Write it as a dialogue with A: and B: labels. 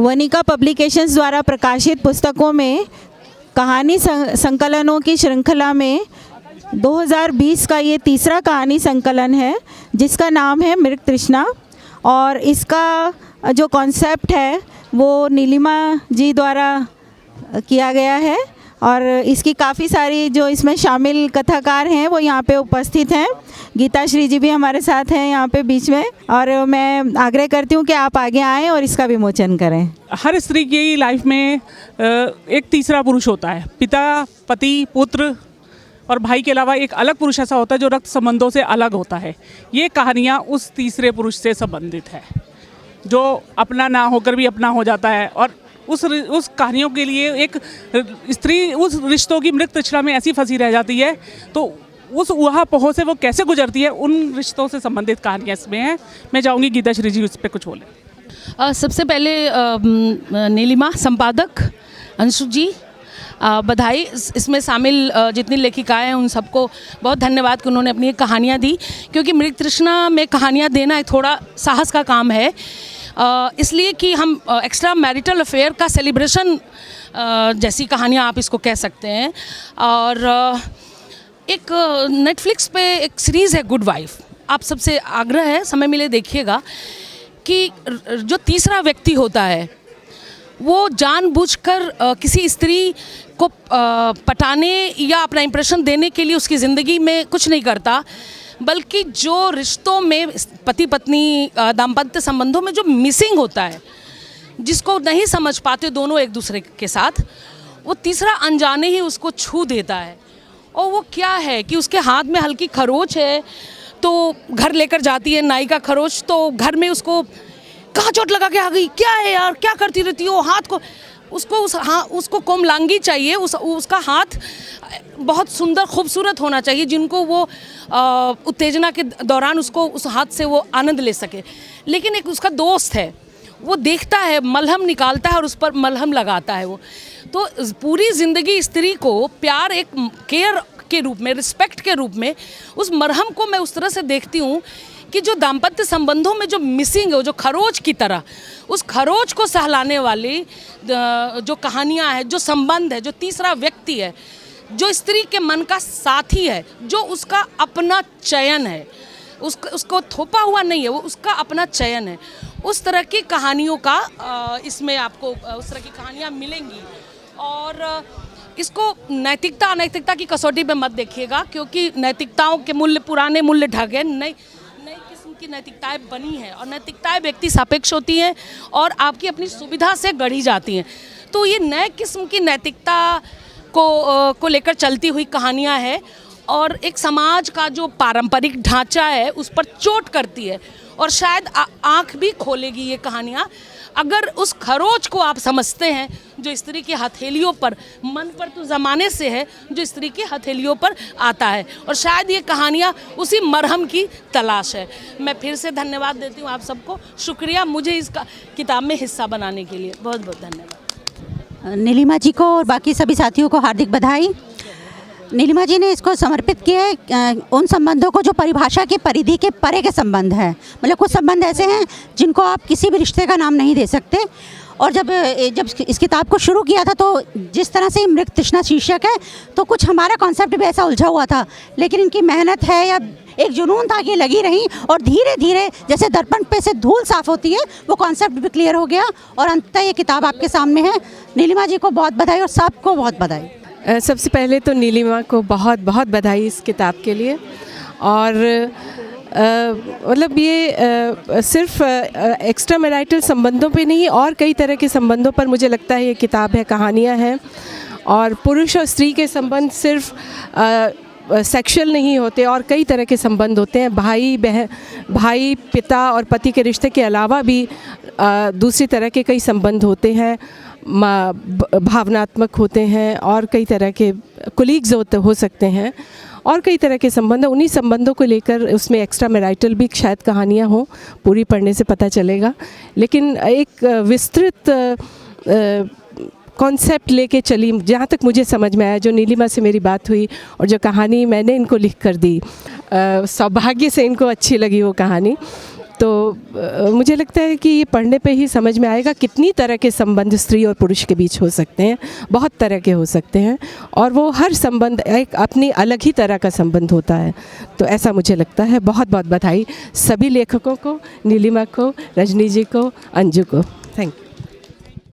A: Vanika publications द्वारा प्रकाशित पुस्तकों में कहानी संकलनों की श्रृंखला में 2020 का ये तीसरा कहानी संकलन है जिसका नाम है मृग तृष्णा। और इसका जो कॉन्सेप्ट है वो नीलिमा जी द्वारा किया गया है और इसकी काफ़ी सारी जो इसमें शामिल कथाकार हैं वो यहाँ पे उपस्थित हैं। गीता श्री जी भी हमारे साथ हैं यहाँ पे बीच में, और मैं आग्रह करती हूँ कि आप आगे आएँ और इसका विमोचन करें।
B: हर स्त्री की लाइफ में एक तीसरा पुरुष होता है, पिता, पति, पुत्र और भाई के अलावा एक अलग पुरुष ऐसा होता है जो रक्त संबंधों से अलग होता है। ये कहानियाँ उस तीसरे पुरुष से संबंधित है जो अपना ना होकर भी अपना हो जाता है, और उस कहानियों के लिए एक स्त्री उस रिश्तों की मृग तृष्णा में ऐसी फंसी रह जाती है, तो उस ऊहा-पोह से वो कैसे गुजरती है, उन रिश्तों से संबंधित कहानियाँ इसमें हैं। मैं चाहूँगी गीता श्री जी उस पर कुछ बोलें।
C: सबसे पहले नीलिमा संपादक अंशु जी बधाई। इसमें शामिल जितनी लेखिकाएँ हैं उन सबको बहुत धन्यवाद कि उन्होंने अपनी कहानियाँ दी, क्योंकि मृग तृष्णा में कहानियाँ देना एक थोड़ा साहस का काम है, इसलिए कि हम एक्स्ट्रा मैरिटल अफेयर का सेलिब्रेशन जैसी कहानियाँ आप इसको कह सकते हैं। और एक नेटफ्लिक्स पे एक सीरीज़ है गुड वाइफ, आप सबसे आग्रह है समय मिले देखिएगा कि जो तीसरा व्यक्ति होता है वो जानबूझकर किसी स्त्री को पटाने या अपना इंप्रेशन देने के लिए उसकी ज़िंदगी में कुछ नहीं करता, बल्कि जो रिश्तों में पति पत्नी दाम्पत्य संबंधों में जो मिसिंग होता है, जिसको नहीं समझ पाते दोनों एक दूसरे के साथ, वो तीसरा अनजाने ही उसको छू देता है। और वो क्या है कि उसके हाथ में हल्की खरोच है तो घर लेकर जाती है नाई का खरोच, तो घर में उसको कहाँ चोट लगा के आ गई, क्या है यार, क्या करती रहती हो, हाथ को उसको कोमलांगी चाहिए, उसका हाथ बहुत सुंदर खूबसूरत होना चाहिए जिनको वो उत्तेजना के दौरान उसको उस हाथ से वो आनंद ले सके। लेकिन एक उसका दोस्त है, वो देखता है, मलहम निकालता है और उस पर मलहम लगाता है वो। तो पूरी ज़िंदगी स्त्री को प्यार एक केयर के रूप में, रिस्पेक्ट के रूप में, उस मरहम को मैं उस तरह से देखती हूँ कि जो दाम्पत्य संबंधों में जो मिसिंग है, जो खरोच की तरह, उस खरोच को सहलाने वाली जो कहानियाँ हैं, जो संबंध है, जो तीसरा व्यक्ति है, जो स्त्री के मन का साथी है, जो उसका अपना चयन है, उसको थोपा हुआ नहीं है, वो उसका अपना चयन है, उस तरह की कहानियों का इसमें आपको उस तरह की कहानियाँ मिलेंगी। और इसको नैतिकता अनैतिकता की कसौटी पे मत देखिएगा, क्योंकि नैतिकताओं के मूल्य, पुराने मूल्य ढह गए, नई किस्म की नैतिकताएं बनी हैं, और नैतिकताएं व्यक्ति सापेक्ष होती हैं और आपकी अपनी सुविधा से गढ़ी जाती हैं। तो ये नए किस्म की नैतिकता को लेकर चलती हुई कहानियाँ हैं, और एक समाज का जो पारंपरिक ढांचा है उस पर चोट करती है, और शायद आँख भी खोलेगी ये कहानियाँ अगर उस खरोच को आप समझते हैं जो स्त्री की हथेलियों पर, मन पर तो ज़माने से है, जो स्त्री की हथेलियों पर आता है। और शायद ये कहानियाँ उसी मरहम की तलाश है। मैं फिर से धन्यवाद देती हूँ आप सबको, शुक्रिया मुझे इस किताब में हिस्सा बनाने के लिए, बहुत बहुत धन्यवाद।
D: नीलिमा जी को और बाकी सभी साथियों को हार्दिक बधाई। नीलिमा जी ने इसको समर्पित किया है उन संबंधों को जो परिभाषा की परिधि के परे के संबंध हैं। मतलब कुछ संबंध ऐसे हैं जिनको आप किसी भी रिश्ते का नाम नहीं दे सकते। और जब इस किताब को शुरू किया था तो जिस तरह से मृग तृष्णा शीर्षक है, तो कुछ हमारा कॉन्सेप्ट भी ऐसा उलझा हुआ था, लेकिन इनकी मेहनत है या एक जुनून था कि लगी रही, और धीरे धीरे जैसे दर्पण पे से धूल साफ़ होती है वो कॉन्सेप्ट भी क्लियर हो गया, और अंततः ये किताब आपके सामने है। नीलिमा जी को बहुत बधाई और सबको बहुत बधाई।
E: सबसे पहले तो नीलिमा को बहुत बहुत बधाई इस किताब के लिए। और मतलब ये सिर्फ एक्स्ट्रा मैरिटल संबंधों पे नहीं, और कई तरह के संबंधों पर मुझे लगता है ये किताब है, कहानियाँ हैं। और पुरुष और स्त्री के संबंध सिर्फ सेक्शुअल नहीं होते, और कई तरह के संबंध होते हैं। भाई पिता और पति के रिश्ते के अलावा भी दूसरी तरह के कई संबंध होते हैं, भावनात्मक होते हैं, और कई तरह के कोलीग्स हो सकते हैं, और कई तरह के संबंध। उन्हीं संबंधों को लेकर उसमें एक्स्ट्रा मैरिटल भी शायद कहानियाँ हों, पूरी पढ़ने से पता चलेगा। लेकिन एक विस्तृत कॉन्सेप्ट लेके चली, जहाँ तक मुझे समझ में आया, जो नीलिमा से मेरी बात हुई और जो कहानी मैंने इनको लिख कर दी, सौभाग्य से इनको अच्छी लगी वो कहानी। तो मुझे लगता है कि ये पढ़ने पे ही समझ में आएगा कितनी तरह के संबंध स्त्री और पुरुष के बीच हो सकते हैं, बहुत तरह के हो सकते हैं, और वो हर संबंध एक अपनी अलग ही तरह का संबंध होता है। तो ऐसा मुझे लगता है। बहुत बहुत बधाई सभी लेखकों को, नीलिमा को, रजनी जी को, अंजू को। Thank you.